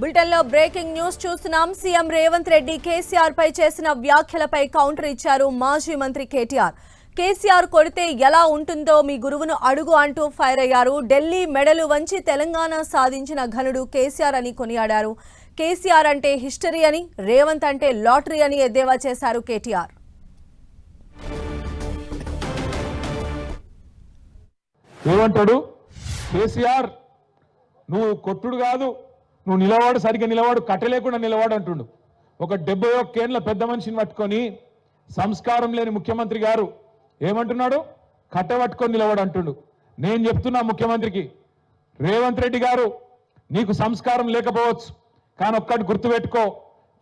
Bulletin లో breaking news చూస్తున్నాం. CM Revanth Reddy KCR పై చేసిన వ్యాఖ్యలపై కౌంటర్ ఇచ్చారు మాజీ మంత్రి కేటీఆర్. కేసీఆర్ కొడితే ఎలా ఉంటుందో మీ గురువును అడుగు అంటూ ఫైర్ అయ్యారు. ఢిల్లీ మెడలు వంచి తెలంగాణ సాధించిన ఘనుడు కేసీఆర్ అని కొనియాడారు. కేసీఆర్ అంటే హిస్టరీ అని, రేవంత్ అంటే లాటరీ అని ఎద్దేవా చేశారు కేటీఆర్. ఏమంటాడు కేసీఆర్, నువ్వు కొట్టుడు కాదు, నువ్వు నిలవాడు, సరిగ్గా నిలవాడు, కట్టలేకుండా నిలవాడు అంటుండు. ఒక 71 ఏళ్ల పెద్ద మనిషిని పట్టుకొని సంస్కారం లేని ముఖ్యమంత్రి గారు ఏమంటున్నాడు? కట్టబట్టుకొని నిలవాడు అంటుండు. నేను చెప్తున్నా ముఖ్యమంత్రికి, రేవంత్ రెడ్డి గారు నీకు సంస్కారం లేకపోవచ్చు, కానీ ఒక్కటి గుర్తుపెట్టుకో,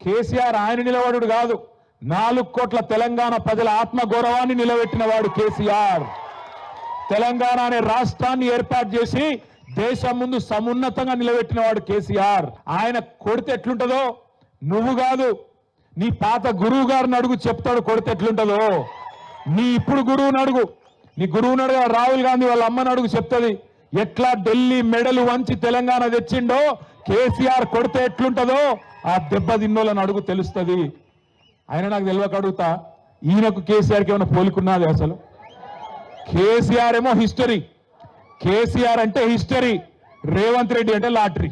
కేసీఆర్ ఆయన నిలబడు కాదు, 4 కోట్ల తెలంగాణ ప్రజల ఆత్మగౌరవాన్ని నిలబెట్టిన వాడు కేసీఆర్. తెలంగాణ అనే రాష్ట్రాన్ని ఏర్పాటు చేసి దేశం ముందు సమున్నతంగా నిలబెట్టిన వాడు కేసీఆర్. ఆయన కొడితే ఎట్లుంటుందో నువ్వు కాదు, నీ పాత గురువు గారిని అడుగు, చెప్తాడు కొడితే ఎట్లుంటుందో. నీ ఇప్పుడు గురువుని అడుగు, నీ గురువుని అడుగు, రాహుల్ గాంధీ వాళ్ళ అమ్మని అడుగు, చెప్తుంది ఎట్లా ఢిల్లీ మెడలు వంచి తెలంగాణ తెచ్చిండో కేసీఆర్ కొడితే ఎట్లుంటుందో ఆ దెబ్బ తిన్నోళ్ళని అడుగు, తెలుస్తుంది. ఆయన నాకు తెలియక అడుగుతా, ఈయనకు కేసీఆర్కి ఏమైనా పోలికున్నది? అసలు కేసీఆర్ ఏమో హిస్టరీ, కేసీఆర్ అంటే హిస్టరీ, రేవంత్ రెడ్డి అంటే లాటరీ.